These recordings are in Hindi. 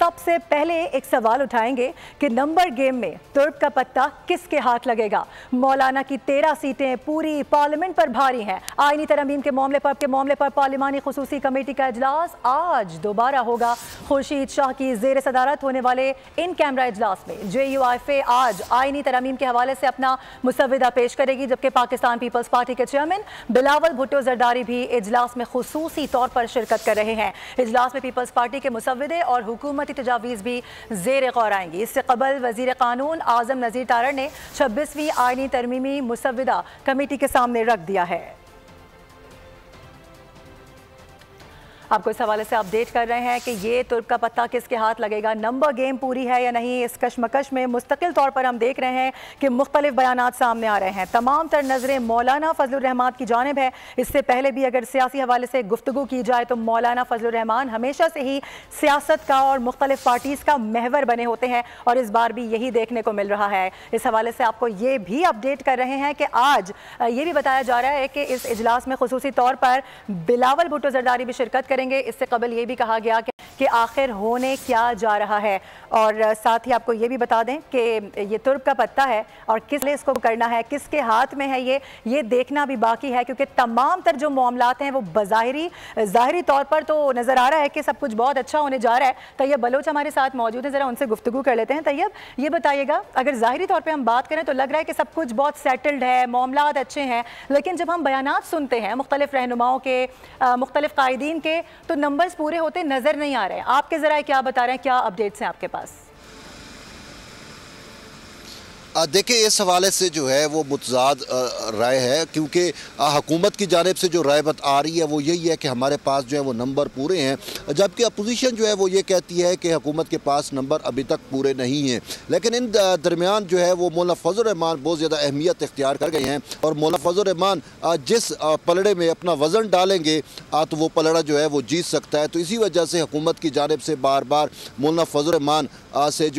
सबसे पहले एक सवाल उठाएंगे कि नंबर गेम में तुर्क का पत्ता किसके हाथ लगेगा। मौलाना की 13 सीटें पूरी पार्लियामेंट पर भारी हैं। आईनी तरमीम के मामले पर पार्लिमानी खुसूसी कमेटी का इजलास आज दोबारा होगा। खुर्शीद शाह की जेर सदारत होने वाले इन कैमरा इजलास में JUIF आज आईनी तरमीम के हवाले से अपना मुसव्विदा पेश करेगी, जबकि पाकिस्तान पीपल्स पार्टी के चेयरमैन बिलावल भुट्टो जरदारी भी इजलास में खुसूसी तौर पर शिरकत कर रहे हैं। इजलास में पीपल्स पार्टी के मुसव्विदे और हुकूमती तजावीज़ भी ज़ेर गौर आएंगी। इससे कबल वज़ीर क़ानून आज़म नज़ीर तारड़ ने 26वीं आईनी तरमीमी मुसव्विदा कमेटी के सामने रख दिया है। आपको इस हवाले से अपडेट कर रहे हैं कि ये तुर्क का पत्ता किसके हाथ लगेगा, नंबर गेम पूरी है या नहीं। इस कशमकश में मुस्तकिल तौर पर हम देख रहे हैं कि मुख्तलिफ बयानात सामने आ रहे हैं। तमाम तर नज़रें मौलाना फजलुर रहमान की जानिब है। इससे पहले भी अगर सियासी हवाले से गुफ्तगू की जाए तो मौलाना फजलुर रहमान हमेशा से ही सियासत का और मुख्तलिफ पार्टीज़ का महवर बने होते हैं और इस बार भी यही देखने को मिल रहा है। इस हवाले से आपको ये भी अपडेट कर रहे हैं कि आज ये भी बताया जा रहा है कि इस इजलास में खुसूसी तौर पर बिलावल भुट्टो जरदारी भी शिरकत करेंगे। इससे कबल ये भी कहा गया कि आखिर होने क्या जा रहा है, और साथ ही आपको ये भी बता दें कि ये तुर्क का पत्ता है और किस लिए इसको करना है, किसके हाथ में है, ये देखना भी बाकी है, क्योंकि तमाम तर जो मामलात हैं वो ज़ाहिरी तौर पर तो नज़र आ रहा है कि सब कुछ बहुत अच्छा होने जा रहा है। तैयब बलोच हमारे साथ मौजूद है, ज़रा उनसे गुफ्तगू कर लेते हैं। तैयब, ये बताइएगा, अगर ज़ाहिरी तौर पर हम बात करें तो लग रहा है कि सब कुछ बहुत सेटल्ड है, मामलात अच्छे हैं, लेकिन जब हम बयानात सुनते हैं मुख्तलिफ रहनुमाओं के, मुख्तलिफ कायदीन के, तो नंबर्स पूरे होते नज़र नहीं आ रहे हैं। आपके ज़रा क्या बता रहे हैं, क्या अपडेट्स हैं आपके पास? देखिए, इस हवाले से जो है वो मुतज़ाद राय है, क्योंकि हुकूमत की जानिब से जो राय बत आ रही है वो यही है कि हमारे पास जो है वो नंबर पूरे हैं, जबकि अपोजिशन जो है वो ये कहती है कि हुकूमत के पास नंबर अभी तक पूरे नहीं हैं। लेकिन इन दरमियान जो है वो मौलाना फजलुर रहमान बहुत ज़्यादा अहमियत इख्तियार कर गए हैं और मौलाना फजलुर रहमान जिस पलड़े में अपना वज़न डालेंगे तो वो पलड़ा जो है वो जीत सकता है। तो इसी वजह से हुकूमत की जानिब से बार बार मौलाना फजलुर रहमान से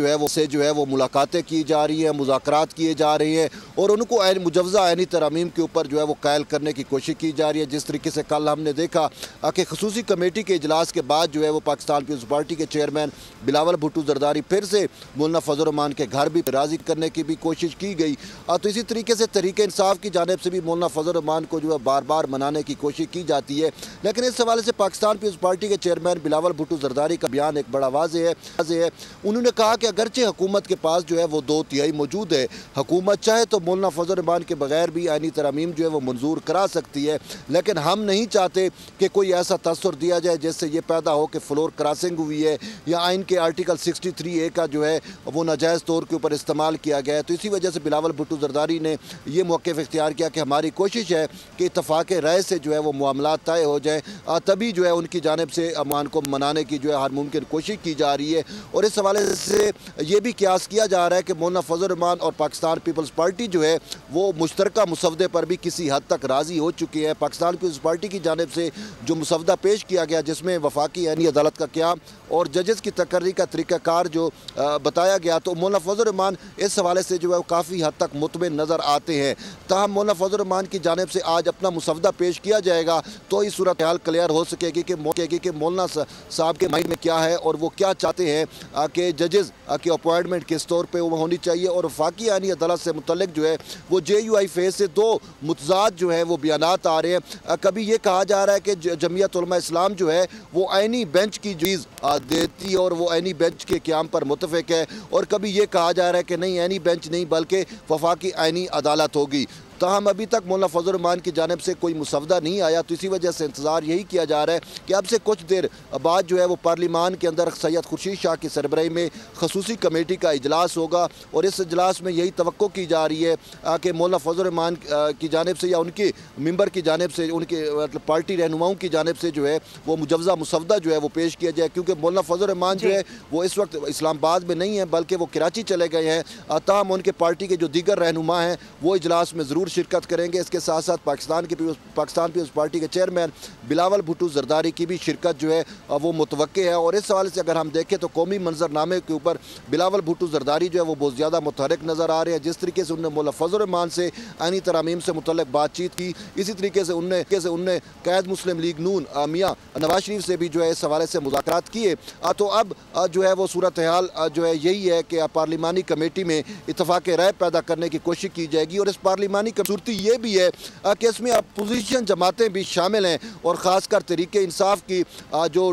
जो है वो मुलाकातें की जा रही हैं, मुज़ाकरात किए जा रहे हैं और उनको मुजव्ज़ा आईनी तरमीम के ऊपर जो है वो कायल करने की कोशिश की जा रही है। जिस तरीके से कल हमने देखा कि खुसूसी कमेटी के इजलास के बाद जो है वो पाकिस्तान पीपल्स पार्टी के चेयरमैन बिलावल भुट्टो जरदारी फिर से मौलाना फजलुर रहमान के घर भी राज़ी करने की भी कोशिश की गई। तो इसी तरीके से तहरीक इंसाफ की जानिब से भी मौलाना फजलुर रहमान को जो है बार बार मनाने की कोशिश की जाती है। लेकिन इस हवाले से पाकिस्तान पीपल्स पार्टी के चेयरमैन बिलावल भुट्टो जरदारी का बयान एक बड़ा वाज़ेह है। उन्होंने कहा कि अगरचे हुकूमत के पास जो है वो 2/3 मौजूद है, हुकूमत चाहे तो मौलाना फजलुर रहमान के बगैर भी आईनी तरमीम जो है वो मंजूर करा सकती है, लेकिन हम नहीं चाहते कि कोई ऐसा तस्वर दिया जाए जिससे ये पैदा हो कि फ्लोर क्रॉसिंग हुई है या आइन के आर्टिकल 63A का जो है वो नाजायज़ तौर के ऊपर इस्तेमाल किया गया है। तो इसी वजह से बिलावल भुट्टो जरदारी ने यह मौक़िफ़ इख्तियार किया कि हमारी कोशिश है कि इत्तफ़ाक़ राय से जो है वो मामला तय हो जाए, तभी जो है उनकी जानिब से अमान को मनाने की जो है हर मुमकिन कोशिश की जा रही है। और इस हवाले से ये भी क़यास किया जा रहा है कि मौलाना फजलुर रहमान और पाकिस्तान पीपल्स पार्टी जो है वो मुश्तरका मुसवदे पर भी किसी हद तक राज़ी हो चुकी है। पाकिस्तान पीपल्स पार्टी की जानिब से जो मुसवदा पेश किया गया, जिसमें वफाकी आईनी अदालत का क़याम और जजेस की तकर्री का तरीक़ाकार जो बताया गया, तो मौलाना फजलुर रहमान इस हवाले से जो है काफ़ी हद तक मुतमिन नज़र आते हैं। ताहम मौलाना फजलुर रहमान की जानिब से आज अपना मुसवदा पेश किया जाएगा तो इस सूरत हाल क्लियर हो सकेगी कि मौलाना साहब के माइंड में क्या है और वो क्या चाहते हैं कि जजेस की अपॉइंटमेंट किस तौर पर वो होनी चाहिए। और वफाकी आईनी अदालत से मुतल्लिक जो है वो JUIF से 2 मुतज़ाद जो है वो बयानात आ रहे हैं। कभी ये कहा जा रहा है कि जमीयत उलमा इस्लाम जो है वो आईनी बेंच की चीज़ देती है और वो आईनी बेंच के क़याम पर मुतफ़िक है, और कभी ये कहा जा रहा है कि नहीं, आईनी बेंच नहीं बल्कि वफाकी आईनी अदालत होगी। ताहम अभी तक मौलाना फजलुर रहमान की जानिब से कोई मुसवदा नहीं आया, तो इसी वजह से इंतज़ार यही किया जा रहा है कि अब से कुछ देर बाद जो है वो पार्लिमान के अंदर सैयद खुर्शीद शाह की सरबराही में खसूसी कमेटी का इजलास होगा और इस इजलास में यही तवक्को की जा रही है कि मौलाना फजलुर रहमान की जानिब से या उनके मेंबर की जानिब से, उनके मतलब पार्टी रहनुमाओं की जानिब से जो है वो मुजव्ज़ा मुसवदा जो है वो पेश किया जाए, क्योंकि मौलाना फजलुर रहमान जो है वो इस वक्त इस्लामाबाद में नहीं है बल्कि वो कराची चले गए हैं। ताहम उनके पार्टी के जो दीगर रहनुमा हैं वो इजलास में ज़रूर ज़रूर शिरकत करेंगे। इसके साथ साथ पाकिस्तान पीपल्स पार्टी के चेयरमैन बिलावल भुट्टो जरदारी की भी शिरकत जो है वो मुतवक्के है। और इस हवाले से अगर हम देखें तो कौमी मंजरनामे के ऊपर बिलावल भुट्टो जरदारी जो है वो बहुत ज़्यादा मुतहरिक नज़र आ रहे हैं। जिस तरीके से उन्होंने मौला फजल रहमान से आईनी तरामीम से मुतल्लिक़ बातचीत की, इसी तरीके से उनने कैद मुस्लिम लीग नून मियाँ नवाज शरीफ से भी जो है इस हवाले से मुज़ाकरात किए। तो अब जो है वो सूरत हाल जो है यही है कि पार्लिमानी कमेटी में इत्तफाक राय पैदा करने की कोशिश की जाएगी। और इस पार्लिमानी खूबसूरती ये भी है कि इसमें अपोजिशन जमातें भी शामिल हैं और ख़ासकर तहरीक इंसाफ की जो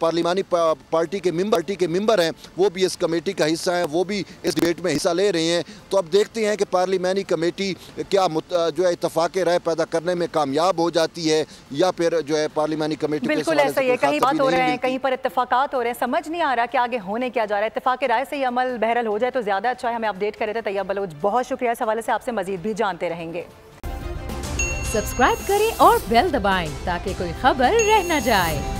पार्लिमानी पार्टी के मेंबर हैं वो भी इस कमेटी का हिस्सा हैं, वो भी इस डिबेट में हिस्सा ले रहे हैं। तो अब देखते हैं कि पार्लिमानी कमेटी क्या जो है इत्तफाक राय पैदा करने में कामयाब हो जाती है या फिर जो है पार्लिमानी कमेटी बिल्कुल ऐसा ही है, कहीं बात हो रहे हैं, कहीं पर इत्तफाकात हो रहे हैं, समझ नहीं आ रहा कि आगे होने क्या जा रहा है। इत्तफाक राय से ही अमल बहरहाल हो जाए तो ज़्यादा अच्छा है। हमें अपडेट कर रहे थे तैयब बलोच, बहुत शुक्रिया। इस हवाले से आपसे मजीद भी जानते रहेंगे। सब्सक्राइब करें और बेल दबाएं ताकि कोई खबर रह न जाए।